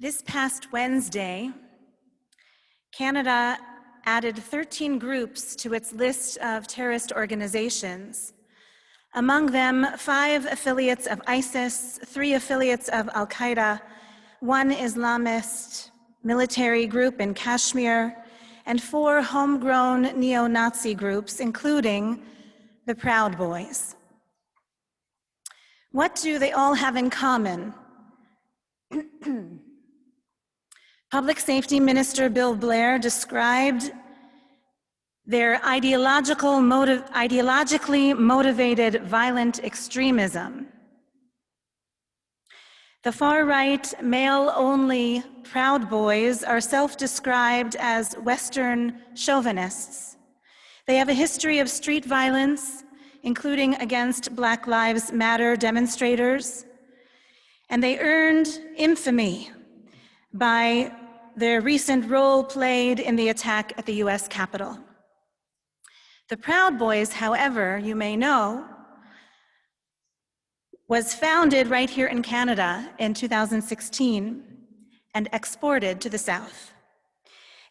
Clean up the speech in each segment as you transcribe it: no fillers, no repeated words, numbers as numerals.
This past Wednesday, Canada added 13 groups to its list of terrorist organizations. Among them, 5 affiliates of ISIS, 3 affiliates of Al-Qaeda, 1 Islamist military group in Kashmir, and 4 homegrown neo-Nazi groups, including the Proud Boys. What do they all have in common? Public Safety Minister Bill Blair described their ideologically motivated violent extremism. The far-right, male-only Proud Boys are self-described as Western chauvinists. They have a history of street violence, including against Black Lives Matter demonstrators, and they earned infamy by their recent role played in the attack at the US Capitol. The Proud Boys, however, you may know, was founded right here in Canada in 2016 and exported to the South.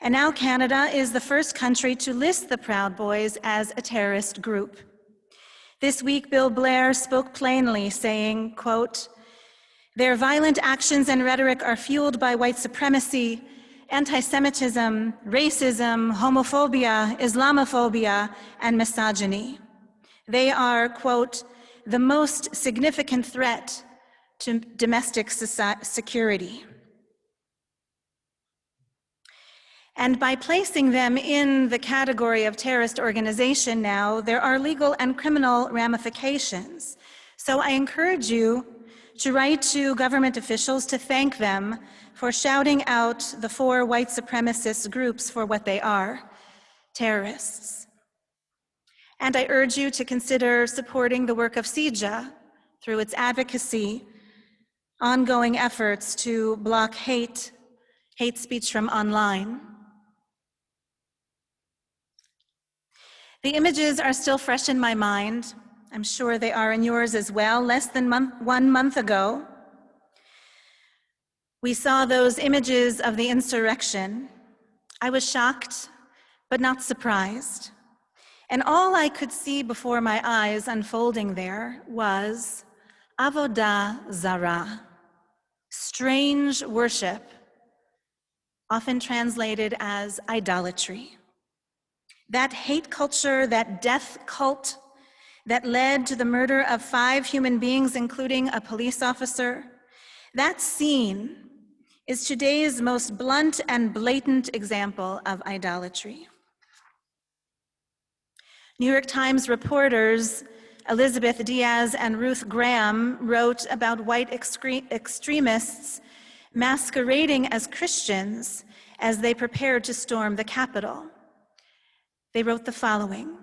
And now Canada is the first country to list the Proud Boys as a terrorist group. This week, Bill Blair spoke plainly, saying, quote, "Their violent actions and rhetoric are fueled by white supremacy, anti-Semitism, racism, homophobia, Islamophobia, and misogyny. They are, quote, the most significant threat to domestic security." And by placing them in the category of terrorist organization now, there are legal and criminal ramifications. So I encourage you to write to government officials to thank them for shouting out the 4 white supremacist groups for what they are, terrorists. And I urge you to consider supporting the work of CIJA through its advocacy, ongoing efforts to block hate speech from online. The images are still fresh in my mind. I'm sure they are in yours as well. Less than 1 month ago, we saw those images of the insurrection. I was shocked, but not surprised. And all I could see before my eyes unfolding there was avodah zarah, strange worship, often translated as idolatry. That hate culture, that death cult that led to the murder of 5 human beings, including a police officer, that scene is today's most blunt and blatant example of idolatry. New York Times reporters Elizabeth Diaz and Ruth Graham wrote about white extremists masquerading as Christians as they prepared to storm the Capitol. They wrote the following: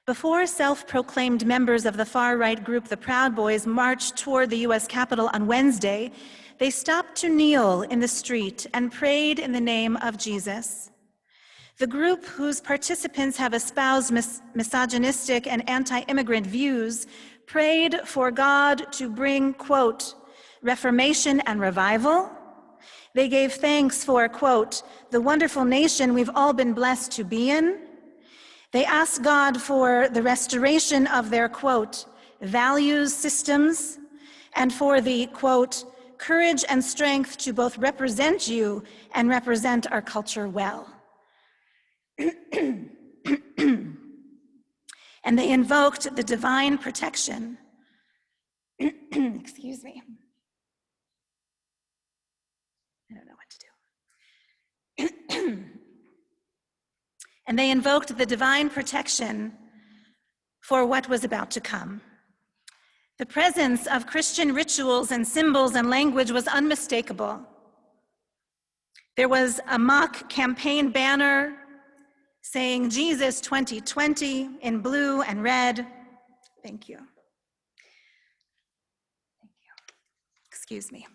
"Before self-proclaimed members of the far-right group, the Proud Boys, marched toward the US Capitol on Wednesday, they stopped to kneel in the street and prayed in the name of Jesus. The group, whose participants have espoused misogynistic and anti-immigrant views, prayed for God to bring, quote, reformation and revival. They gave thanks for, quote, the wonderful nation we've all been blessed to be in. They asked God for the restoration of their, quote, values systems, and for the, quote, courage and strength to both represent you and represent our culture well." And they invoked the divine protection. Excuse me. I don't know what to do. And they invoked the divine protection for what was about to come. The presence of Christian rituals and symbols and language was unmistakable. There was a mock campaign banner saying Jesus 2020 in blue and red. Thank you. Thank you. Excuse me.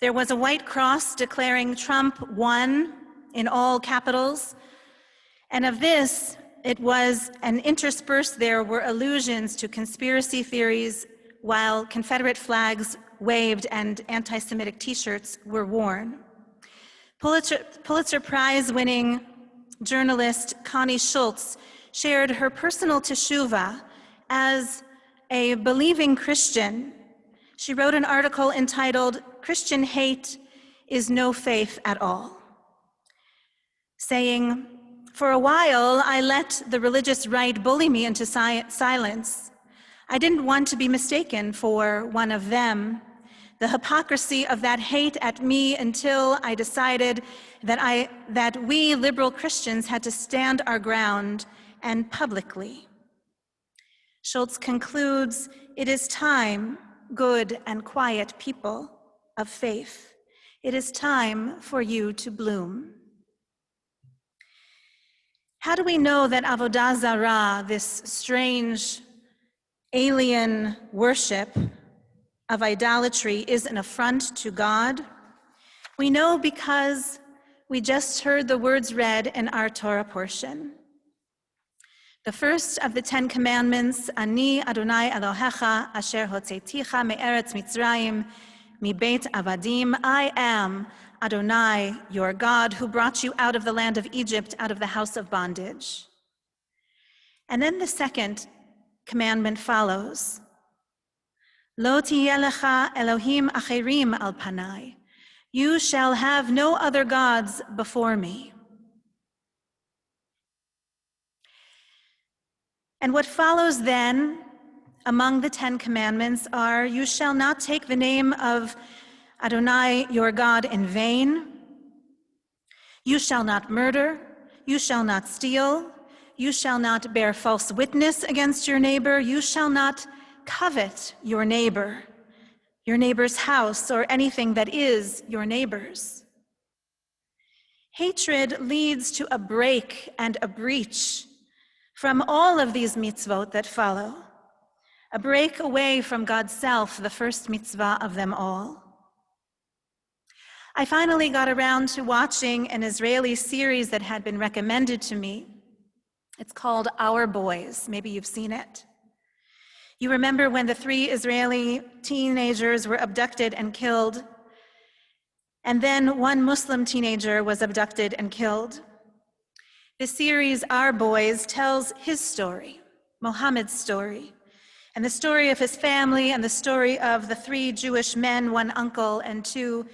There was a white cross declaring Trump won in all capitals. And of this, and interspersed there were allusions to conspiracy theories while Confederate flags waved and anti-Semitic t-shirts were worn. Pulitzer Prize-winning journalist Connie Schultz shared her personal teshuvah as a believing Christian. She wrote an article entitled, "Christian Hate is No Faith at All," saying, "For a while, I let the religious right bully me into silence. I didn't want to be mistaken for one of them. The hypocrisy of that hate at me until I decided that we liberal Christians had to stand our ground, and publicly." Schultz concludes, "It is time, good and quiet people of faith. It is time for you to bloom." How do we know that Avodah Zarah, this strange alien worship of idolatry, is an affront to God? We know because we just heard the words read in our Torah portion. The first of the 10 Commandments, Ani Adonai Elohecha asher hotzeiticha me'eretz Mitzrayim mibeit avadim, I am Adonai, your God, who brought you out of the land of Egypt, out of the house of bondage. And then the second commandment follows, Lo tiyeh lecha Elohim acherim al panai, you shall have no other gods before me. And what follows then among the 10 commandments are, you shall not take the name of Adonai your God in vain, you shall not murder, you shall not steal, you shall not bear false witness against your neighbor, you shall not covet your neighbor's house, or anything that is your neighbor's. Hatred leads to a break and a breach from all of these mitzvot that follow, a break away from God's self, the first mitzvah of them all. I finally got around to watching an Israeli series that had been recommended to me. It's called Our Boys. Maybe you've seen it. You remember when the 3 Israeli teenagers were abducted and killed, and then 1 Muslim teenager was abducted and killed. The series Our Boys tells his story, Mohammed's story, and the story of his family, and the story of the 3 Jewish men, 1 uncle, and 2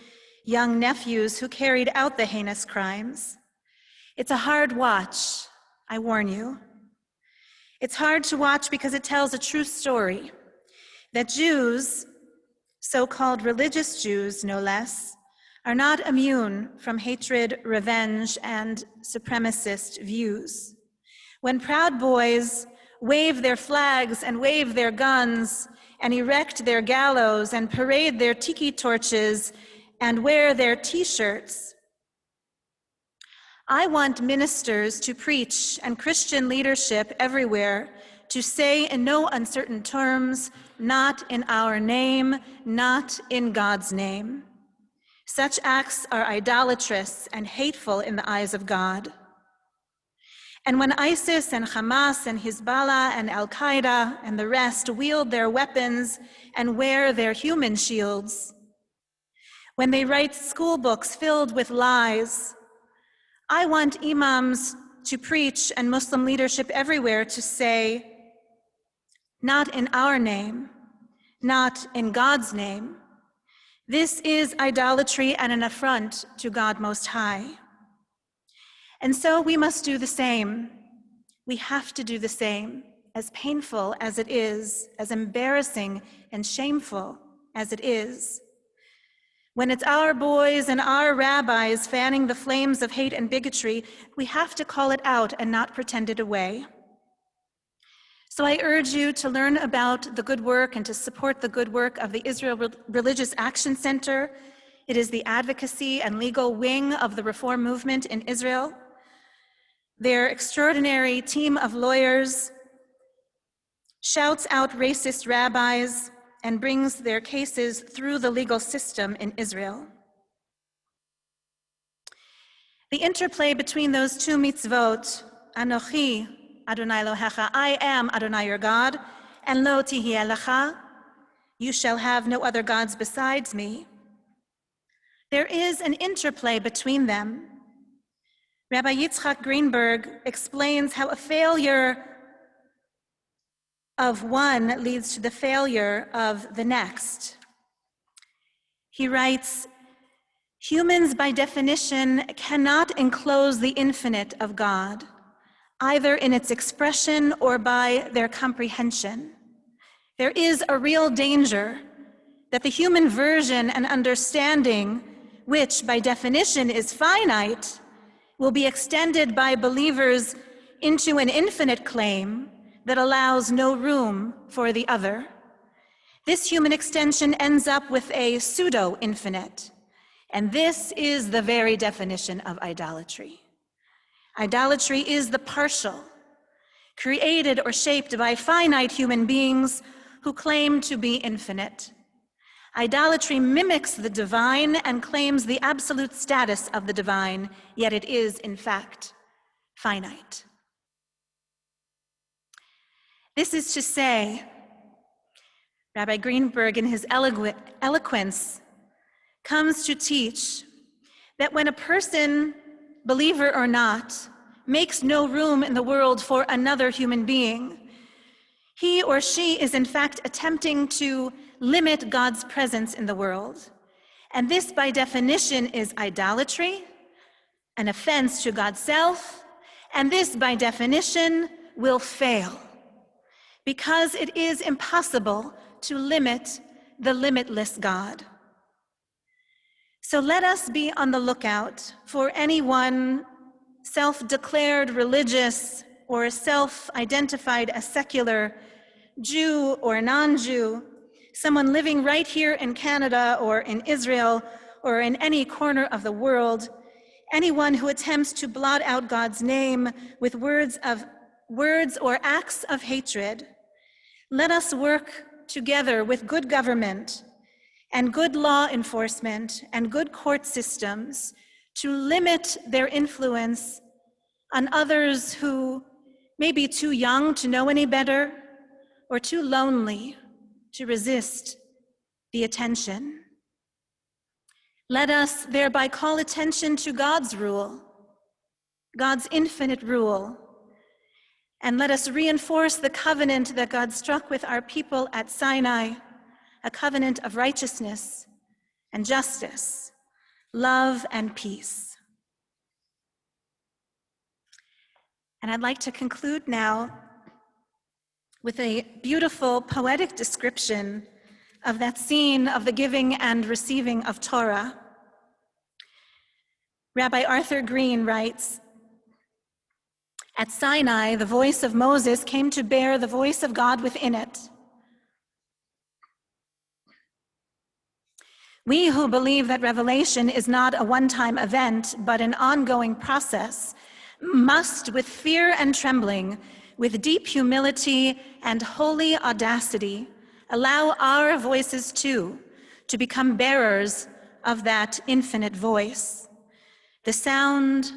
young nephews who carried out the heinous crimes. It's a hard watch, I warn you. It's hard to watch because it tells a true story, that Jews, so-called religious Jews no less, are not immune from hatred, revenge, and supremacist views. When Proud Boys wave their flags and wave their guns and erect their gallows and parade their tiki torches and wear their t-shirts, I want ministers to preach and Christian leadership everywhere to say in no uncertain terms, not in our name, not in God's name. Such acts are idolatrous and hateful in the eyes of God. And when ISIS and Hamas and Hezbollah and Al-Qaeda and the rest wield their weapons and wear their human shields, when they write school books filled with lies, I want imams to preach and Muslim leadership everywhere to say, not in our name, not in God's name. This is idolatry and an affront to God Most High. And so we must do the same. We have to do the same, as painful as it is, as embarrassing and shameful as it is. When it's our boys and our rabbis fanning the flames of hate and bigotry, we have to call it out and not pretend it away. So I urge you to learn about the good work and to support the good work of the Israel Religious Action Center. It is the advocacy and legal wing of the reform movement in Israel. Their extraordinary team of lawyers shouts out racist rabbis and brings their cases through the legal system in Israel. The interplay between those 2 mitzvot, Anochi, Adonai Elohecha, I am Adonai your God, and lo tihiyeh lecha, you shall have no other gods besides me. There is an interplay between them. Rabbi Yitzchak Greenberg explains how a failure of one leads to the failure of the next. He writes, humans by definition cannot enclose the infinite of God, either in its expression or by their comprehension. There is a real danger that the human version and understanding, which by definition is finite, will be extended by believers into an infinite claim that allows no room for the other. This human extension ends up with a pseudo-infinite, and this is the very definition of idolatry. Idolatry is the partial, created or shaped by finite human beings who claim to be infinite. Idolatry mimics the divine and claims the absolute status of the divine, yet it is, in fact, finite. This is to say, Rabbi Greenberg, in his eloquence, comes to teach that when a person, believer or not, makes no room in the world for another human being, he or she is in fact attempting to limit God's presence in the world. And this, by definition, is idolatry, an offense to God's self, and this, by definition, will fail, because it is impossible to limit the limitless God. So let us be on the lookout for anyone self-declared religious or self-identified as secular, Jew or non-Jew, someone living right here in Canada or in Israel or in any corner of the world, anyone who attempts to blot out God's name with words or acts of hatred. Let us work together with good government and good law enforcement and good court systems to limit their influence on others who may be too young to know any better or too lonely to resist the attention. Let us thereby call attention to God's rule, God's infinite rule, and let us reinforce the covenant that God struck with our people at Sinai, a covenant of righteousness and justice, love and peace. And I'd like to conclude now with a beautiful poetic description of that scene of the giving and receiving of Torah. Rabbi Arthur Green writes, "At Sinai, the voice of Moses came to bear the voice of God within it. We who believe that revelation is not a one-time event, but an ongoing process, must, with fear and trembling, with deep humility and holy audacity, allow our voices too to become bearers of that infinite voice. The sound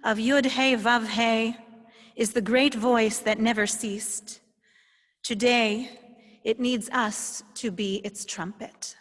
of Yud He Vav He is the great voice that never ceased. Today, it needs us to be its trumpet."